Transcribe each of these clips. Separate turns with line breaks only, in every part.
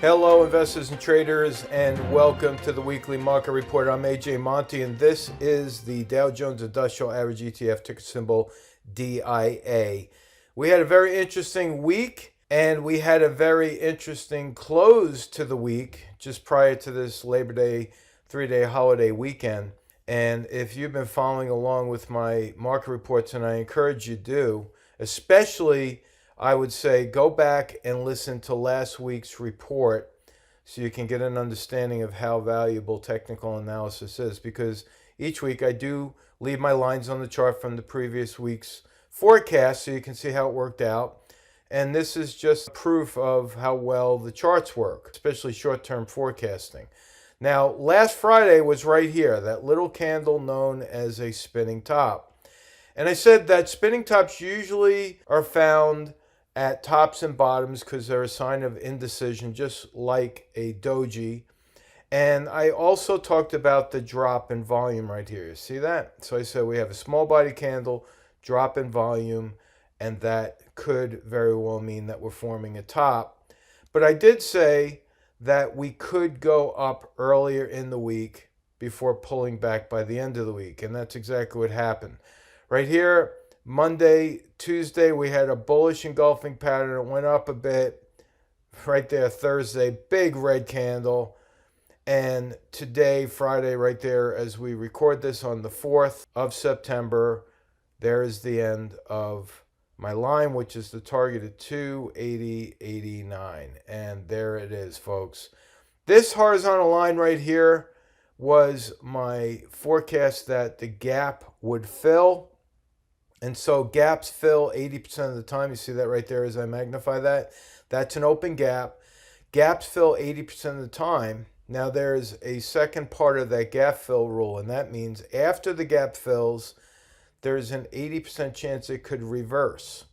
Hello, investors and traders, and welcome to the weekly market report. I'm AJ Monty, and this is the Dow Jones Industrial Average ETF, ticker symbol DIA. We had a very interesting week, and we had a very interesting close to the week just prior to this Labor Day, 3-day holiday weekend. And if you've been following along with my market reports, and I encourage you to do, especially I would say go back and listen to last week's report so you can get an understanding of how valuable technical analysis is, because each week I do leave my lines on the chart from the previous week's forecast so you can see how it worked out. And this is just proof of how well the charts work, especially short-term forecasting. Now, last Friday was right here, that little candle known as a spinning top. And I said that spinning tops usually are found at tops and bottoms because they're a sign of indecision, just like a doji. And I also talked about the drop in volume right here. You see that? So I said we have a small body candle, drop in volume, and that could very well mean that we're forming a top. But I did say that we could go up earlier in the week before pulling back by the end of the week. And that's exactly what happened. Right here, Monday, Tuesday, we had a bullish engulfing pattern. It went up a bit. Right there, Thursday, big red candle. And today, Friday, right there, as we record this on the 4th of September, there is the end of my line, which is the target at 280.89. And there it is, folks. This horizontal line right here was my forecast that the gap would fill. And so gaps fill 80% of the time. You see that right there as I magnify that? That's an open gap. Gaps fill 80% of the time. Now there's a second part of that gap fill rule, and that means after the gap fills, there's an 80% chance it could reverse.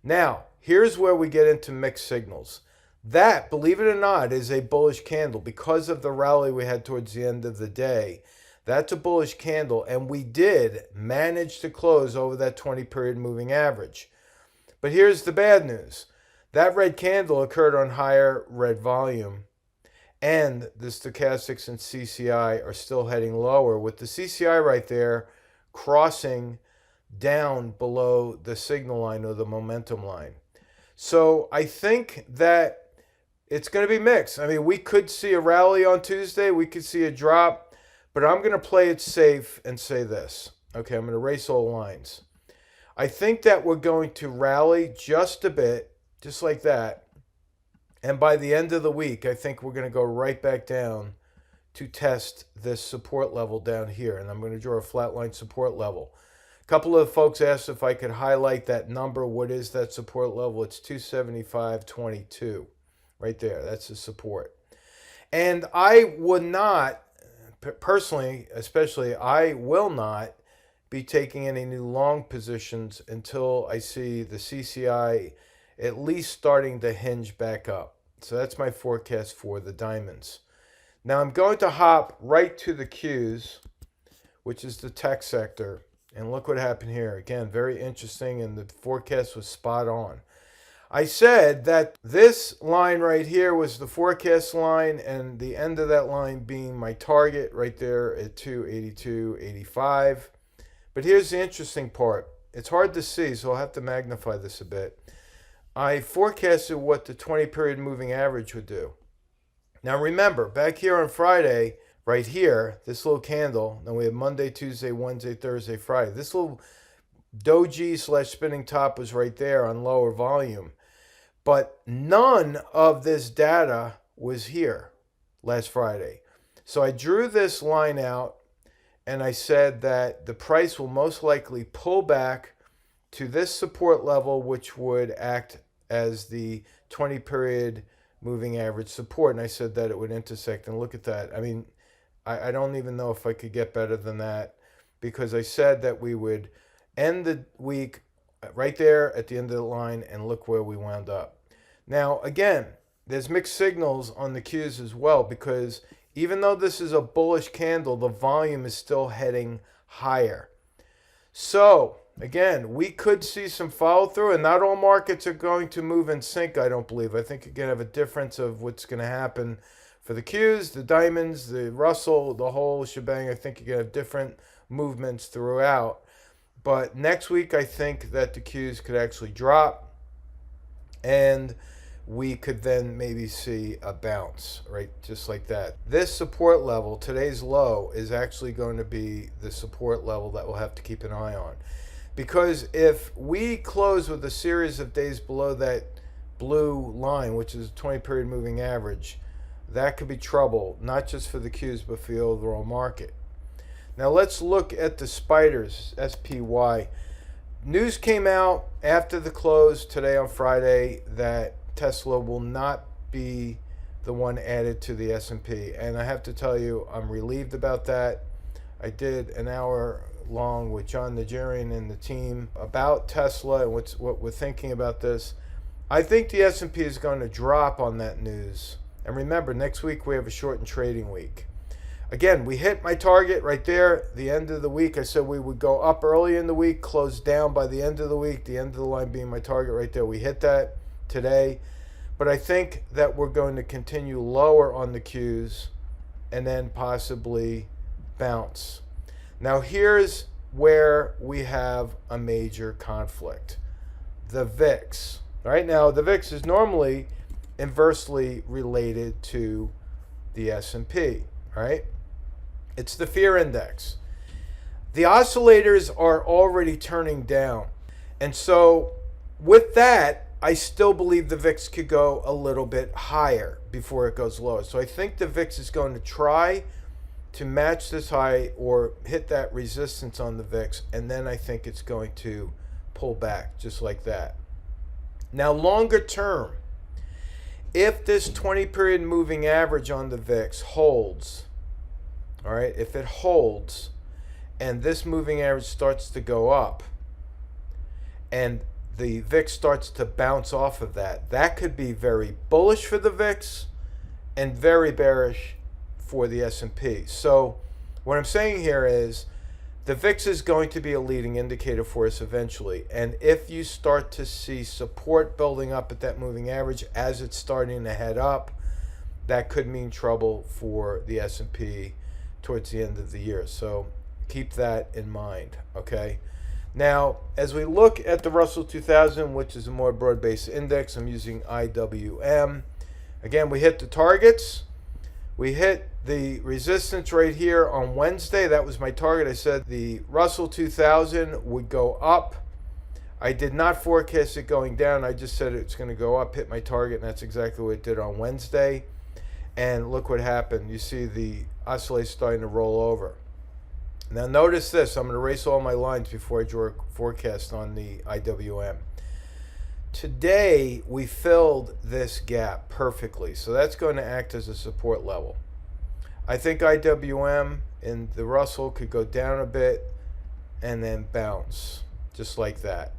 Now, here's where we get into mixed signals. That, believe it or not, is a bullish candle because of the rally we had towards the end of the day. That's a bullish candle, and we did manage to close over that 20-period moving average. But here's the bad news. That red candle occurred on higher red volume, and the stochastics and CCI are still heading lower, with the CCI right there crossing down below the signal line or the momentum line. So I think that it's going to be mixed. I mean, we could see a rally on Tuesday. We could see a drop. But I'm going to play it safe and say this. Okay, I'm going to erase all lines. I think that we're going to rally just a bit, just like that. And by the end of the week, I think we're going to go right back down to test this support level down here. And I'm going to draw a flatline support level. A couple of folks asked if I could highlight that number. What is that support level? It's 275.22. Right there. That's the support. And I would not, personally, especially, I will not be taking any new long positions until I see the CCI at least starting to hinge back up. So that's my forecast for the diamonds. Now I'm going to hop right to the Qs, which is the tech sector. And look what happened here. Again, very interesting, and the forecast was spot on. I said that this line right here was the forecast line, and the end of that line being my target right there at 282.85. But here's the interesting part. It's hard to see, so I'll have to magnify this a bit. I forecasted what the 20-period moving average would do. Now remember, back here on Friday, right here, this little candle, then we have Monday, Tuesday, Wednesday, Thursday, Friday. This little doji / spinning top was right there on lower volume. But none of this data was here last Friday. So I drew this line out, and I said that the price will most likely pull back to this support level, which would act as the 20-period moving average support. And I said that it would intersect. And look at that. I mean, I don't even know if I could get better than that, because I said that we would end the week right there at the end of the line, and look where we wound up. Now, again, there's mixed signals on the Qs as well, because even though this is a bullish candle, the volume is still heading higher. So again, we could see some follow through, and not all markets are going to move in sync, I don't believe. I think you're going to have a difference of what's going to happen for the Qs, the diamonds, the Russell, the whole shebang. I think you're going to have different movements throughout. But next week, I think that the Qs could actually drop, and we could then maybe see a bounce, right? Just like that. This support level, today's low, is actually going to be the support level that we'll have to keep an eye on. Because if we close with a series of days below that blue line, which is a 20-period moving average, that could be trouble, not just for the Qs, but for the overall market. Now let's look at the spiders, SPY. News came out after the close today on Friday that Tesla will not be the one added to the S&P. And I have to tell you, I'm relieved about that. I did an hour long with John Nigerian and the team about Tesla and what we're thinking about this. I think the S&P is going to drop on that news. And remember, next week we have a shortened trading week. Again, we hit my target right there. The end of the week, I said we would go up early in the week, close down by the end of the week, the end of the line being my target right there. We hit that today. But I think that we're going to continue lower on the Qs and then possibly bounce. Now here's where we have a major conflict. The VIX. Right now, the VIX is normally inversely related to the S&P, right? It's the fear index. The oscillators are already turning down. And so with that, I still believe the VIX could go a little bit higher before it goes lower. So I think the VIX is going to try to match this high or hit that resistance on the VIX, and then I think it's going to pull back just like that. Now longer term, if this 20-period moving average on the VIX holds, all right, if it holds and this moving average starts to go up and the VIX starts to bounce off of that, that could be very bullish for the VIX and very bearish for the S&P. So what I'm saying here is the VIX is going to be a leading indicator for us eventually. And if you start to see support building up at that moving average as it's starting to head up, that could mean trouble for the S&P towards the end of the year. So keep that in mind, okay? Now, as we look at the Russell 2000, which is a more broad-based index, I'm using IWM. Again, we hit the targets. We hit the resistance right here on Wednesday. That was my target. I said the Russell 2000 would go up. I did not forecast it going down. I just said it's going to go up, hit my target, and that's exactly what it did on Wednesday. And look what happened. You see the oscillator starting to roll over. Now notice this. I'm going to erase all my lines before I draw a forecast on the IWM. Today, we filled this gap perfectly. So that's going to act as a support level. I think IWM and the Russell could go down a bit and then bounce, just like that.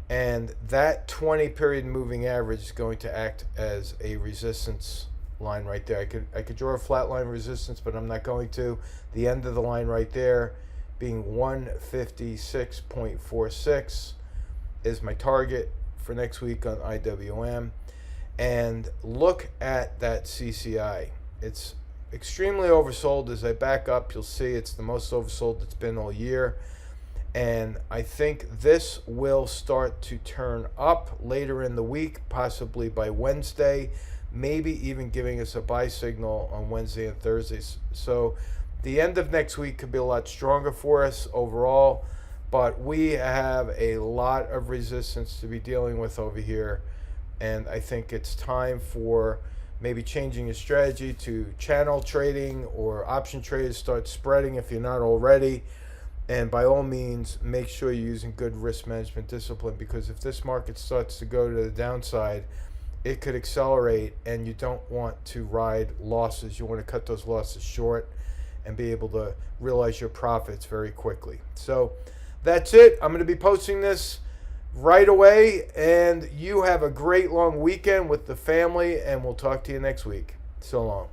And that 20-period moving average is going to act as a resistance line right there. I could draw a flat line resistance, but I'm not going to. The end of the line right there being 156.46 is my target for next week on IWM. And look at that CCI. It's extremely oversold. As I back up, you'll see it's the most oversold it's been all year. And I think this will start to turn up later in the week, possibly by Wednesday, maybe even giving us a buy signal on Wednesday and Thursdays. So the end of next week could be a lot stronger for us overall, but we have a lot of resistance to be dealing with over here. And I think it's time for maybe changing your strategy to channel trading or option trades. Start spreading if you're not already. And by all means, make sure you're using good risk management discipline, because if this market starts to go to the downside, it could accelerate, and you don't want to ride losses. You want to cut those losses short and be able to realize your profits very quickly. So that's it. I'm going to be posting this right away, and you have a great long weekend with the family, and we'll talk to you next week. So long.